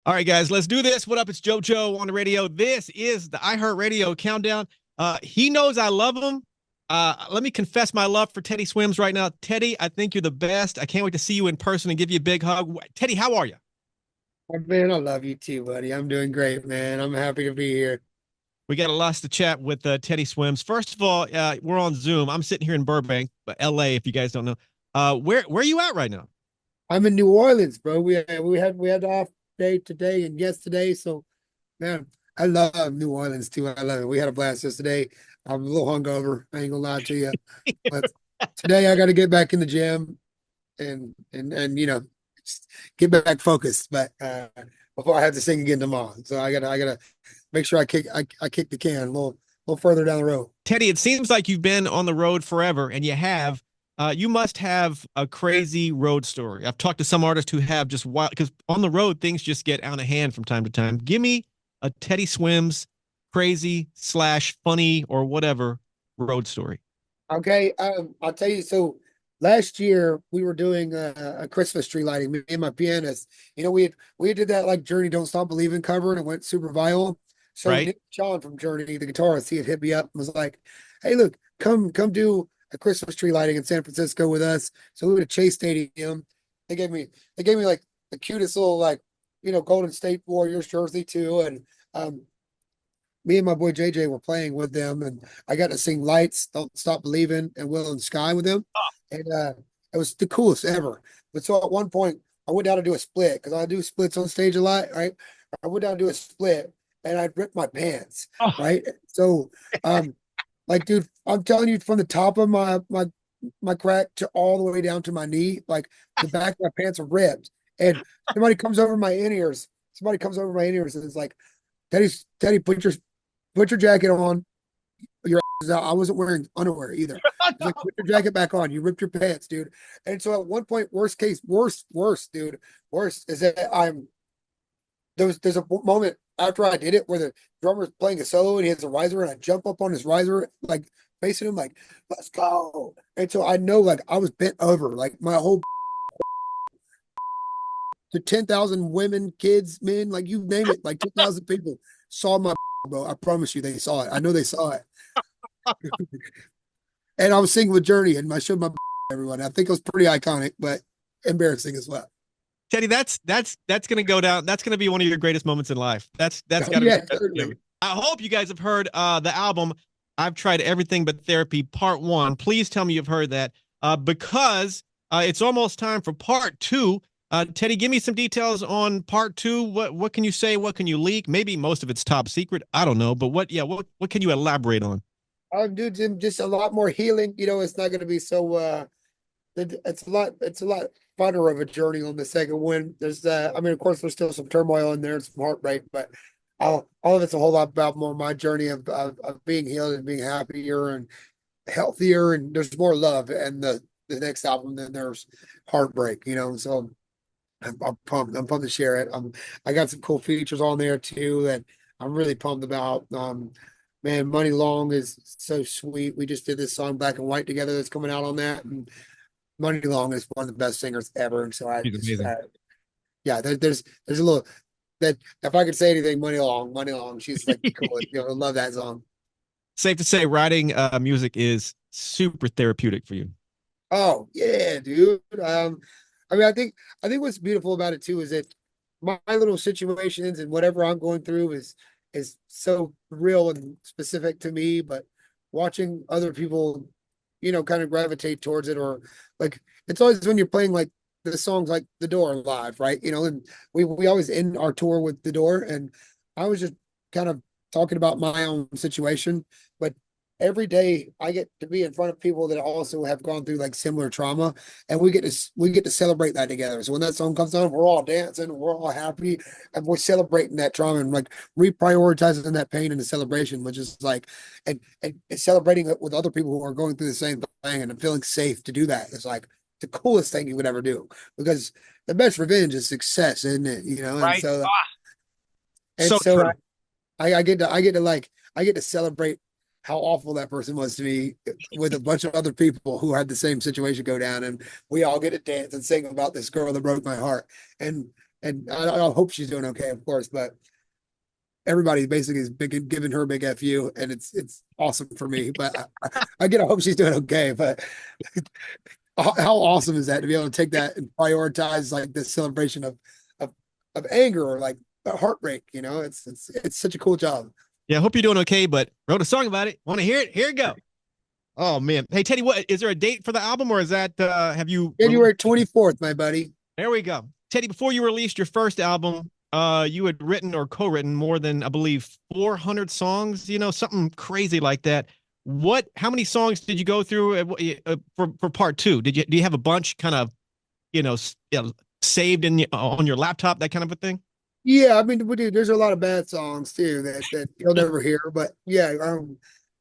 All right, guys, let's do this. What up? It's JoJo on the radio. This is the iHeartRadio countdown. He knows I love him. Let me confess my love for Teddy Swims right now. Teddy, I think you're the best. I can't wait to see you in person and give you a big hug. Teddy, how are you? Oh, man, I love you too, buddy. I'm doing great, man. I'm happy to be here. We got a lot to chat with Teddy Swims. First of all, we're on Zoom. I'm sitting here in Burbank, LA, if you guys don't know. Where are you at right now? I'm in New Orleans, bro. We had off day today and yesterday, so man, I love New Orleans too. I love it. We had a blast yesterday. I'm a little hungover. I ain't gonna lie to you, but today I got to get back in the gym and just get back focused. But before I have to sing again tomorrow, so I gotta make sure I kick the can a little further down the road. Teddy, it seems like you've been on the road forever, and you have. You must have a crazy road story. I've talked to some artists who have just wild, because on the road things just get out of hand from time to time. Give me a Teddy Swims crazy slash funny or whatever road story. Okay, I'll tell you. So last year we were doing a Christmas tree lighting. Me and my pianist. We did that like Journey "Don't Stop Believing" cover, and it went super viral. So Right? Nick John from Journey, the guitarist, he had hit me up and was like, "Hey, look, come do a Christmas tree lighting in San Francisco with us." So we went to Chase Stadium. They gave me they gave me like the cutest little like Golden State Warriors jersey too, and me and my boy JJ were playing with them, and I got to sing "Lights," "Don't Stop Believing," and "Will in the Sky" with them, and it was the coolest ever. But so at one point, I went down to do a split because I do splits on stage a lot, right? I went down to do a split, and I ripped my pants, Oh, right? So, um, like, dude, I'm telling you, from the top of my crack to all the way down to my knee, like the back of my pants are ripped, and somebody comes over my in ears. Somebody comes over my in ears and is like, Teddy, put your jacket on. Your ass is out. I wasn't wearing underwear either. He's like, put your jacket back on. You ripped your pants, dude. And so at one point, worst case, worst, dude, worst is that there's a moment after I did it where the drummer's playing a solo and he has a riser and I jump up on his riser, like facing him, like, let's go. And so I know like I was bent over, like my whole the 10,000 women, kids, men, like you name it, like 10,000 people saw my bro. I promise you they saw it. I know they saw it. And I was singing with Journey and I showed my everyone. I think it was pretty iconic, but embarrassing as well. Teddy, that's gonna go down. That's gonna be one of your greatest moments in life. That's Oh, got to be. yeah, totally. I hope you guys have heard the album. I've tried everything but therapy, part one. Please tell me you've heard that, because it's almost time for part two. Teddy, give me some details on part two. What can you say? What can you leak? Maybe most of it's top secret. I don't know, but what can you elaborate on? Dude, just a lot more healing. It's not going to be so. It's a lot funner of a journey on the second one. I mean, of course, there's still some turmoil in there and some heartbreak, but all of it's a whole lot about more my journey of being healed and being happier and healthier, and there's more love and the next album than there's heartbreak. So I'm pumped. I'm pumped to share it. I got some cool features on there too that I'm really pumped about. Man, Money Long is so sweet. We just did this song Black and White together that's coming out on that, and Money Long is one of the best singers ever. And so I He's just, amazing. yeah, there's a little that if I could say anything, Money Long. She's like cool. I love that song. Safe to say, writing music is super therapeutic for you. Oh yeah, dude. I mean, I think what's beautiful about it too is that my little situations and whatever I'm going through is so real and specific to me, but watching other people, kind of gravitate towards it, or like it's always when you're playing like the songs like The Door live, right? And we always end our tour with The Door, and I was just kind of talking about my own situation, but every day I get to be in front of people that also have gone through like similar trauma, and we get to celebrate that together. So when that song comes on, we're all dancing, we're all happy, and we're celebrating that trauma and like reprioritizing that pain in the celebration, which is like and celebrating it with other people who are going through the same thing and feeling safe to do that. It's like the coolest thing you would ever do, because the best revenge is success, isn't it? And Right? so and So so true. I get to celebrate how awful that person was to me with a bunch of other people who had the same situation go down, and we all get to dance and sing about this girl that broke my heart. And and I hope she's doing okay, of course. But everybody basically is big, giving her a big fu, and it's awesome for me. But again, I hope she's doing okay. But how awesome is that to be able to take that and prioritize like this celebration of of anger or like heartbreak? You know, it's such a cool job. Yeah, I hope you're doing okay, but wrote a song about it. Want to hear it? Here it go. Oh man. Hey Teddy, what is there a date for the album or is that have you released? January 24th, my buddy. There we go. Teddy, before you released your first album, you had written or co-written more than I believe 400 songs, something crazy like that. How many songs did you go through for part 2? Do you have a bunch kind of, saved on your laptop, that kind of a thing? Yeah, I mean, there's a lot of bad songs too that you'll never hear. But yeah,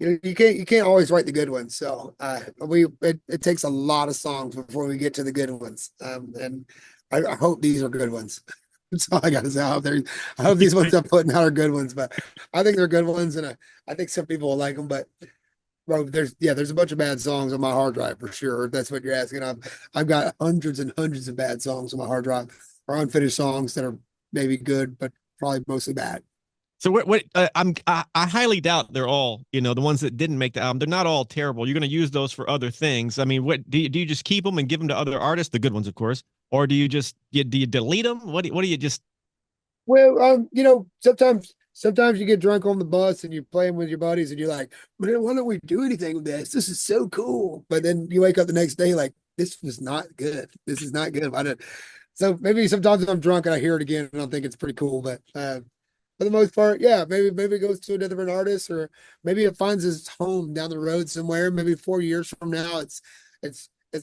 you can't always write the good ones. So it takes a lot of songs before we get to the good ones. And I hope these are good ones. That's all I gotta say. I hope these ones I'm putting out are good ones. But I think they're good ones, and I think some people will like them. But bro, there's a bunch of bad songs on my hard drive for sure. If that's what you're asking. I've got hundreds and hundreds of bad songs on my hard drive, or unfinished songs that are maybe good, but probably mostly bad. So I highly doubt they're all, the ones that didn't make the album. They're not all terrible. You're going to use those for other things. I mean, what do you just keep them and give them to other artists, the good ones, of course, or do you delete them? What do you just? Well, sometimes you get drunk on the bus and you're playing with your buddies and you're like, man, why don't we do anything with this? This is so cool. But then you wake up the next day like, this was not good. This is not good. I didn't. So maybe sometimes I'm drunk and I hear it again and I think it's pretty cool. But for the most part, yeah, maybe it goes to a different artist, or maybe it finds its home down the road somewhere. Maybe 4 years from now, it's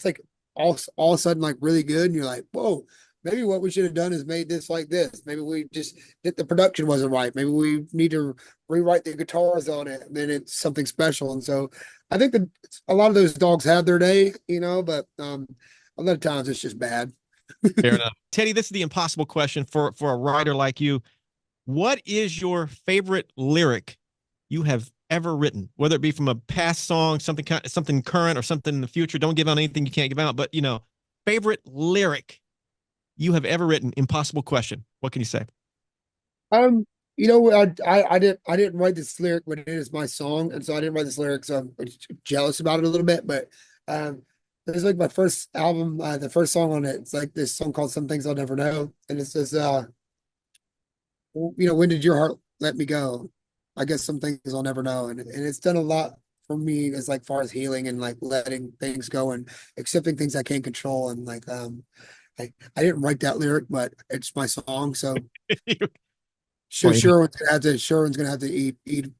like all of a sudden like really good, and you're like, whoa, maybe what we should have done is made this like this. Maybe we just the production wasn't right. Maybe we need to rewrite the guitars on it, and then it's something special. And so I think that a lot of those dogs have their day, but a lot of times it's just bad. Fair enough. Teddy, this is the impossible question for a writer like you. What is your favorite lyric you have ever written? Whether it be from a past song, something current, or something in the future. Don't give out anything you can't give out. But favorite lyric you have ever written. Impossible question. What can you say? Um, I didn't write this lyric, but it is my song, and so I didn't write this lyric, so I'm jealous about it a little bit. But it's like my first album, the first song on it. It's like this song called "Some Things I'll Never Know," and it says, when did your heart let me go? I guess some things I'll never know, and it's done a lot for me as like far as healing and like letting things go and accepting things I can't control, and like I didn't write that lyric, but it's my song, so. Sure, Right. Sherwin's gonna have to eat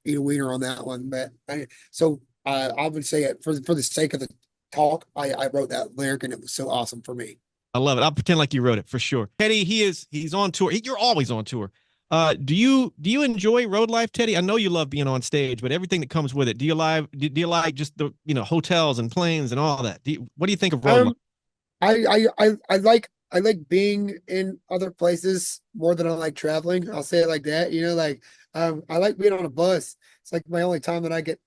a wiener on that one. But I would say it for the sake of the talk, I wrote that lyric and it was so awesome for me. I love it. I'll pretend like you wrote it for sure. Teddy, he's on tour. You're always on tour. Do you enjoy road life, Teddy? I know you love being on stage, but everything that comes with it. Do you like just the hotels and planes and all that? What do you think of road life? Um, I like being in other places more than I like traveling. I'll say it like that. Like I like being on a bus. It's like my only time that I get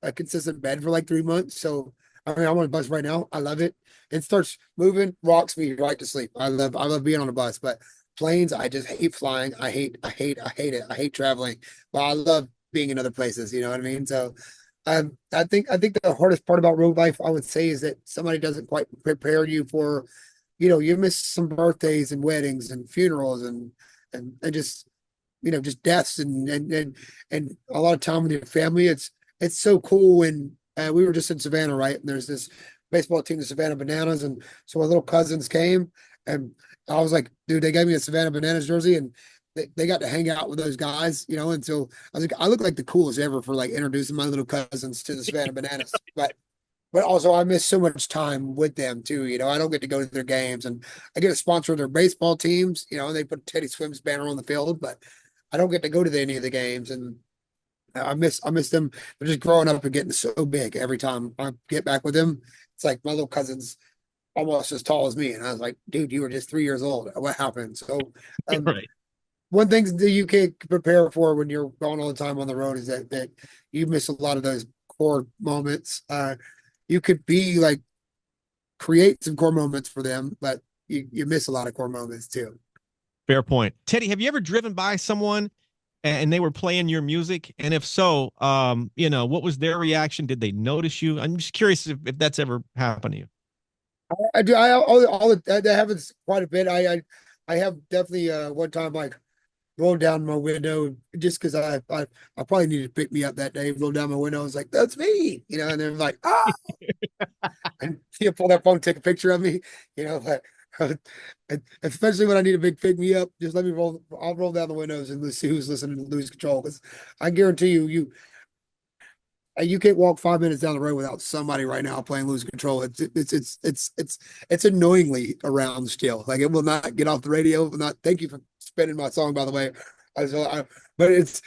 a consistent bed for like 3 months. So I mean I'm on a bus right now. I love it. It starts moving, rocks me right to sleep. I love being on a bus, but planes, I just hate flying. I hate it. I hate traveling. But I love being in other places, you know what I mean? So I think the hardest part about road life, I would say, is that somebody doesn't quite prepare you for, you miss some birthdays and weddings and funerals and just deaths and a lot of time with your family. It's so cool when we were just in Savannah, right? And there's this baseball team, the Savannah Bananas, and so my little cousins came, and I was like, dude, they gave me a Savannah Bananas jersey, and they got to hang out with those guys, and so I was like, I look like the coolest ever for like introducing my little cousins to the Savannah Bananas, but also I miss so much time with them too. I don't get to go to their games, and I get to sponsor their baseball teams. And they put Teddy Swims banner on the field, but I don't get to go to any of the games, and I miss them. They're just growing up and getting so big. Every time I get back with them, it's like my little cousin's almost as tall as me, and I was like, dude, you were just 3 years old. What happened? So, um, Right. one thing that you can't prepare for when you're going all the time on the road is that you miss a lot of those core moments. You could be like create some core moments for them, but you miss a lot of core moments too. Fair point. Teddy, have you ever driven by someone and they were playing your music? And if so, what was their reaction? Did they notice you? I'm just curious if that's ever happened to you. I do. That happens quite a bit. I have definitely one time like rolled down my window just because I probably needed to pick me up that day. Rolled down my window. I was like, "That's me," and they're like, "Ah!" And pull that phone, take a picture of me, but especially when I need a big pick me up, just let me roll. I'll roll down the windows and let's see who's listening to Lose Control. Because I guarantee you can't walk 5 minutes down the road without somebody right now playing Lose Control. It's annoyingly around still. Like it will not get off the radio. It will not. Thank you for spinning my song, by the way. But it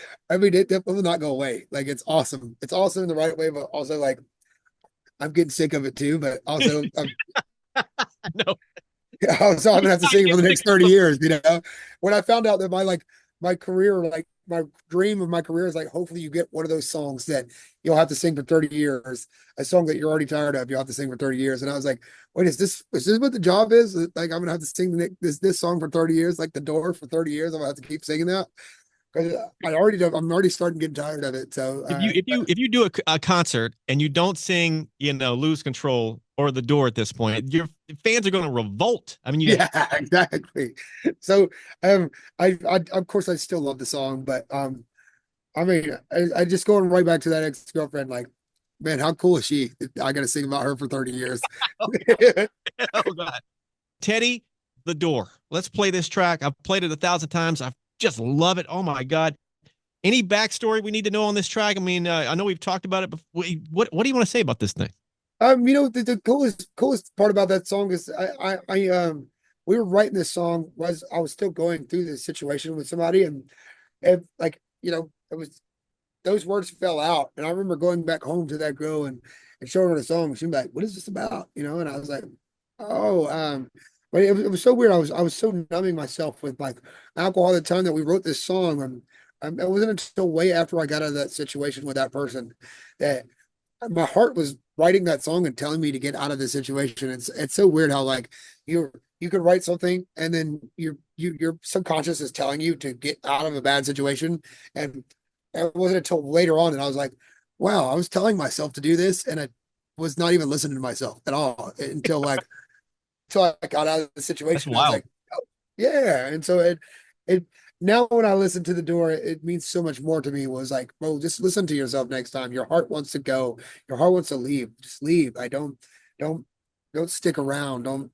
will not go away. Like it's awesome. It's awesome in the right way, but also like I'm getting sick of it too. But also No, so I'm gonna have to I sing it get for the sick next 30 of years. When I found out that my career, like my dream of my career is like hopefully you get one of those songs that you'll have to sing for 30 years, a song that you're already tired of, you'll have to sing for 30 years. And I was like, wait, is this what the job is? Like I'm gonna have to sing this song for 30 years, like the door for 30 years. I'm gonna have to keep singing that. Because I'm already starting getting tired of it. So if you do a concert and you don't sing, Lose Control or The Door at this point, your fans are going to revolt. I mean, yeah, exactly. So I of course I still love the song, but I mean, I just going right back to that ex-girlfriend, like, man, how cool is she? I got to sing about her for 30 years. oh God, Teddy, The Door. Let's play this track. I've played it 1,000 times. I just love it. Oh my God. Any backstory we need to know on this track? I mean, I know we've talked about it, but what do you want to say about this thing? The coolest part about that song is we were writing this song was I was still going through this situation with somebody and like, it was those words fell out. And I remember going back home to that girl and showing her the song. She'd be like, "What is this about?" And I was like, "Oh, but it was so weird. I was so numbing myself with like alcohol at the time that we wrote this song. And it wasn't until way after I got out of that situation with that person that my heart was writing that song and telling me to get out of the situation. It's so weird how like you could write something and then your subconscious is telling you to get out of a bad situation. And it wasn't until later on that I was like, wow, I was telling myself to do this and I was not even listening to myself at all until I got out of the That's situation. I was wild. like, oh, yeah. And so it now when I listen to the door, it means so much more to me. It was like, well, just listen to yourself next time. Your heart wants to go. Your heart wants to leave. Just leave. I don't don't stick around. Don't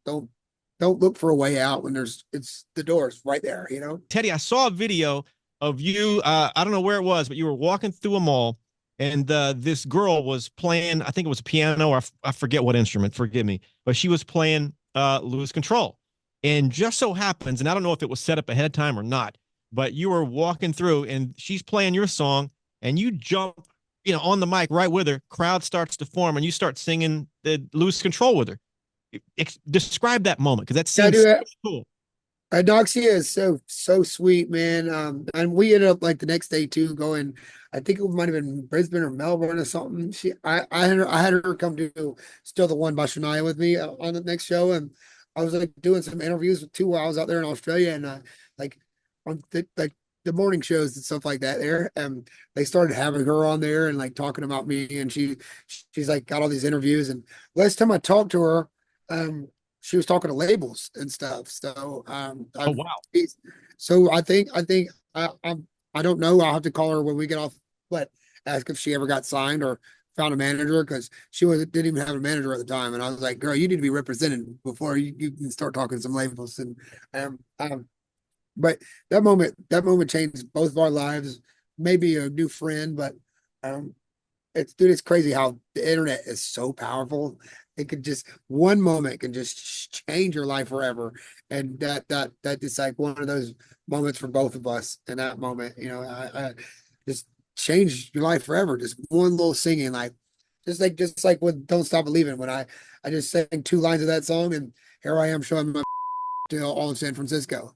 look for a way out when it's the doors right there. Teddy, I saw a video of you. I don't know where it was, but you were walking through a mall, and this girl was playing. I think it was a piano, or I forget what instrument. Forgive me, but she was playing "Lose Control," and just so happens, and I don't know if it was set up ahead of time or not, but you were walking through, and she's playing your song, and you jump, on the mic right with her. Crowd starts to form, and you start singing the "Lose Control" with her. Describe that moment because that Yeah, seems so dude. cool. Doxia is so sweet, man. And we ended up like the next day too, going. I think it might have been Brisbane or Melbourne or something. I had her come do Still the One by Shania with me on the next show, and I was like doing some interviews with two while I was out there in Australia, and like on the morning shows and stuff like that there, and they started having her on there and like talking about me, and she's like got all these interviews, and last time I talked to her, um she was talking to labels and stuff. So Oh I've wow. so I think I don't know. I'll have to call her when we get off, but ask if she ever got signed or found a manager because she was didn't even have a manager at the time. And I was like, girl, you need to be represented before you can start talking to some labels. And um, um but that moment changed both of our lives. Maybe a new friend, but um it's crazy how the internet is so powerful. It could just one moment can just change your life forever. And that is like one of those moments for both of us. In that moment, I just changed your life forever. Just one little singing, like just like with "Don't Stop Believing" when I just sang two lines of that song, and here I am showing my to all of San Francisco.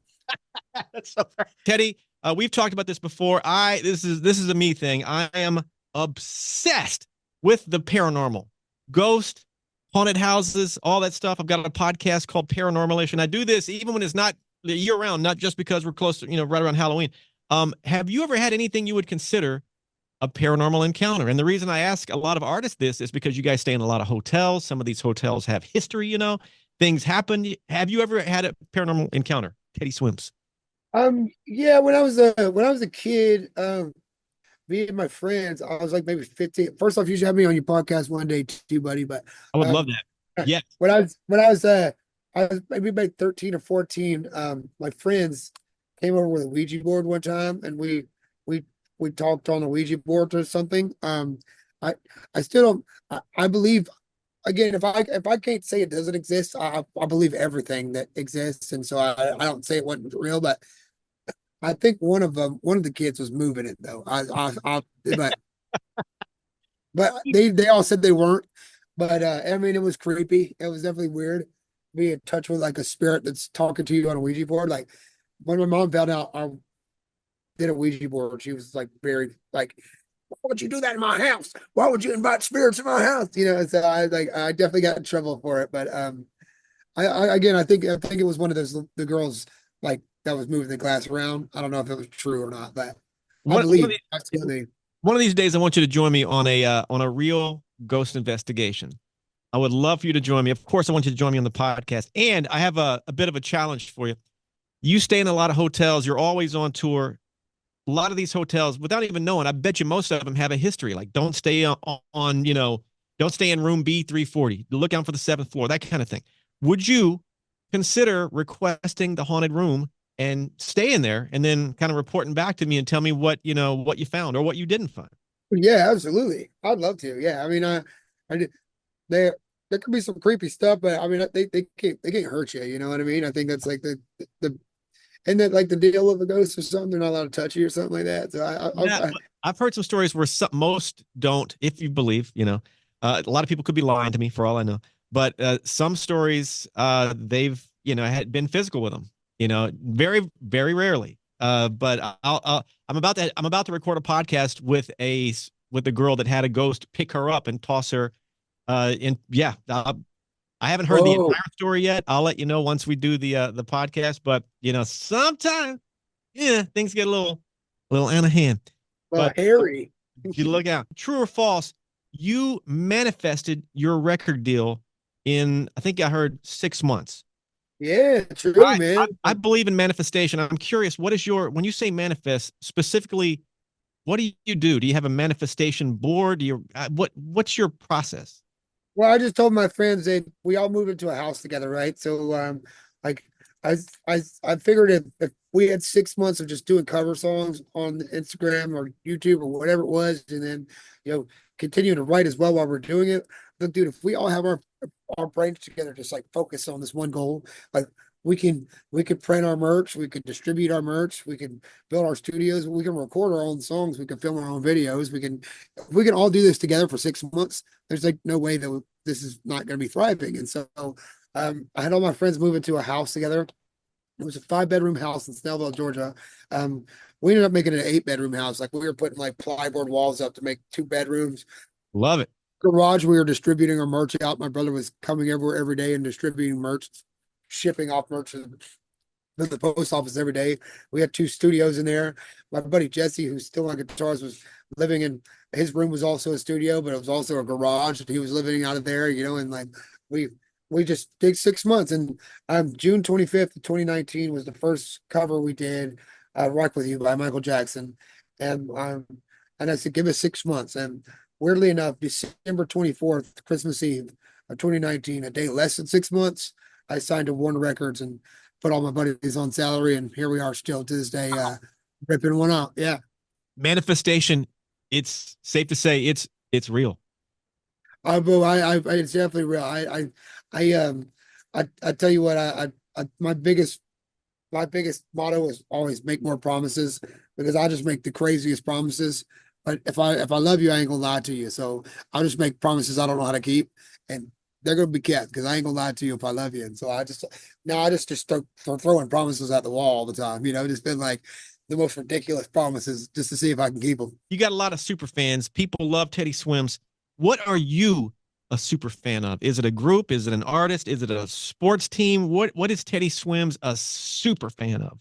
That's so right. Teddy, we've talked about this before. This is a me thing. I am obsessed with the paranormal, ghost, haunted houses, all that stuff. I've got a podcast called Paranormalish, and I do this even when it's not year round, not just because we're close to, right around Halloween. Have you ever had anything you would consider a paranormal encounter? And the reason I ask a lot of artists this is because you guys stay in a lot of hotels. Some of these hotels have history, things happen. Have you ever had a paranormal encounter? Teddy Swims. Yeah, when I was a kid, me and my friends, I was like maybe 15. First off, you should have me on your podcast one day too, buddy. But I would love um that. Yes. I was maybe about 13 or 14, my friends came over with a Ouija board one time and we we talked on a Ouija board or something. I I still don't I believe again if I can't say it doesn't exist, I believe everything that exists. And so I don't say it wasn't real, but I think one of the kids was moving it though. But they all said they weren't. But I mean, it was creepy. It was definitely weird. Be in touch with like a spirit that's talking to you on a Ouija board. Like when my mom found out I did a Ouija board, she was like very like, "Why would you do that in my house? Why would you invite spirits in my house?" So I definitely got in trouble for it. But I again I think it was one of those the girls like that was moving the glass around. I don't know if it was true or not, but I One of believe the, absolutely. one of these days, I want you to join me on a real ghost investigation. I would love for you to join me. Of course, I want you to join me on the podcast. And I have a bit of a challenge for you. You stay in a lot of hotels. You're always on tour. A lot of these hotels, without even knowing, I bet you most of them have a history. Like don't stay don't stay in room B340. Look out for the seventh floor, that kind of thing. Would you consider requesting the haunted room and stay in there and then kind of reporting back to me and tell me what you found or what you didn't find? Yeah, absolutely. I'd love to. Yeah, I mean, I did. There, there could be some creepy stuff, but I mean, they can't hurt you. You know what I mean? I think that's like the and that like the deal of a ghost or something. They're not allowed to touch you or something like that. So Yeah, I've heard some stories where most don't, if you believe, a lot of people could be lying to me for all I know, but some stories, they've, had been physical with them, very, very rarely. But I'm about to record a podcast with a girl that had a ghost pick her up and toss her. Yeah, I haven't heard the whoa, entire story yet. I'll let you know once we do the podcast, but sometimes, yeah, things get a little out of hand. But Harry. you look out. True or false? You manifested your record deal in, I think I heard 6 months. Yeah, true, I, man. I believe in manifestation. I'm curious, when you say manifest specifically, what do you do? Do you have a manifestation board? What's your process? Well, I just told my friends that we all moved into a house together, right? So, like, I figured if we had 6 months of just doing cover songs on Instagram or YouTube or whatever it was, and then, you know, continuing to write as well while we're doing it. Look, dude, if we all have our brains together, just like focus on this one goal, like we could print our merch, we could distribute our merch, we can build our studios, we can record our own songs, we can film our own videos, we can all do this together for 6 months. There's like no way that this is not going to be thriving. And so I had all my friends move into a house together. It was a 5 bedroom house in Snellville, Georgia. Um, we ended up making it an 8 bedroom house. Like we were putting like plyboard walls up to make 2 bedrooms. Love it. Garage, we were distributing our merch out. My brother was coming everywhere every day and distributing merch, shipping off merch to the post office every day. We had 2 studios in there. My buddy Jesse, who's still on guitars, was living in his room was also a studio, but it was also a garage that he was living out of there, and like we we just did 6 months. And June 25th, 2019 was the first cover we did, Rock With You by Michael Jackson. And I said, give us 6 months. And weirdly enough, December 24th, Christmas Eve of 2019, a day less than 6 months, I signed to Warner Records and put all my buddies on salary, and here we are still to this day, ripping one out. Yeah. Manifestation, it's safe to say it's real. But it's definitely real. I, I tell you what, my biggest motto is always make more promises because I just make the craziest promises. But if I love you, I ain't gonna lie to you. So I'll just make promises I don't know how to keep, and they're gonna be kept because I ain't gonna lie to you if I love you. And so I just start throwing promises at the wall all the time. Just been like the most ridiculous promises just to see if I can keep them. You got a lot of super fans. People love Teddy Swims. What are you a super fan of? Is it a group? Is it an artist? Is it a sports team? What is Teddy Swims a super fan of?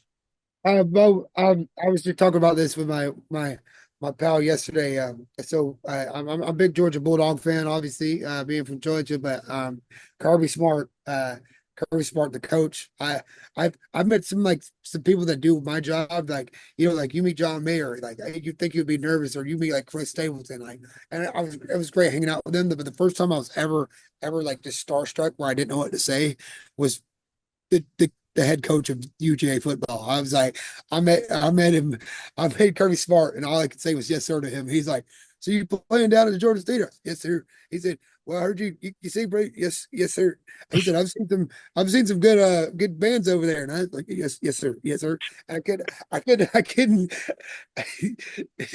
I was just talking about this with my pal yesterday. I'm a big Georgia Bulldog fan, obviously, being from Georgia, but Kirby Smart, Kirby Smart, the coach. I've met some people that do my job, like like you meet John Mayer, like you think you'd be nervous, or you meet like Chris Stapleton, like, and it was great hanging out with them. But the first time I was ever like just starstruck where I didn't know what to say was the head coach of UGA football. I was like, I met him, I met Kirby Smart, and all I could say was yes sir to him. He's like, so you playing down at the Georgia State? Yes sir. He said, well, I heard you sing great. Yes sir. He said, I've seen some good bands over there, and I was like, yes sir, yes sir. And I couldn't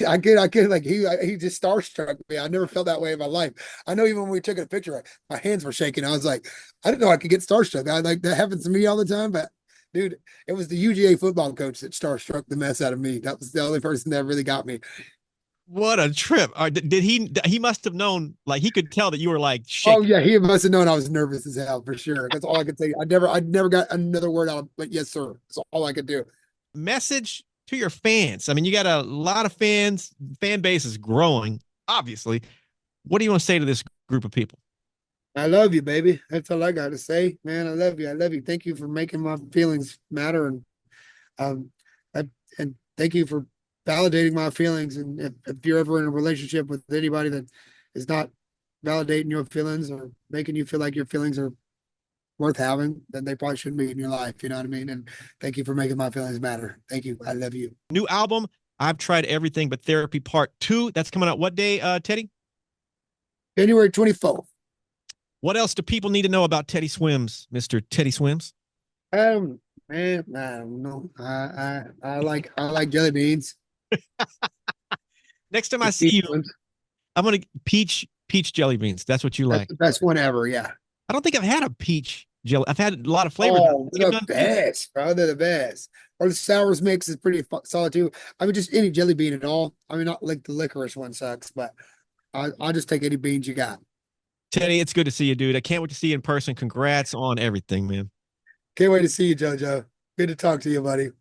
I could like he just starstruck me. I never felt that way in my life. I know even when we took a picture, my hands were shaking. I was like, I didn't know I could get starstruck. I like that happens to me all the time, but dude, it was the UGA football coach that starstruck the mess out of me. That was the only person that really got me. What a trip. Did he must have known, like he could tell that you were like Oh shaking. yeah, he must have known I was nervous as hell for sure. That's all I could say. I never got another word out of like yes sir. That's all I could do. Message to your fans. I mean, you got a lot of fans, fan base is growing, obviously. What do you want to say to this group of people? I love you, baby. That's all I got to say, man. I love you. I love you. Thank you for making my feelings matter, and um, I, and thank you for validating my feelings. And if you're ever in a relationship with anybody that is not validating your feelings or making you feel like your feelings are worth having, then they probably shouldn't be in your life. You know what I mean? And thank you for making my feelings matter. Thank you. I love you. New album, I've Tried Everything But Therapy Part 2. That's coming out what day, Teddy? January 24th. What else do people need to know about Teddy Swims, Mr. Teddy Swims? Um, man, I don't know. I like jelly beans. Next time I The see cheap you, ones. I'm gonna peach jelly beans. That's what you That's like. the best one ever. Yeah. I don't think I've had a peach jelly. I've had a lot of flavors. I don't Oh, think I've they're the done peach. best, bro. They're the best. Or the sours mix is pretty solid too. I mean, just any jelly bean at all. I mean, not like the licorice one sucks, but I'll just take any beans you got. Teddy, it's good to see you, dude. I can't wait to see you in person. Congrats on everything, man. Can't wait to see you, JoJo. Good to talk to you, buddy.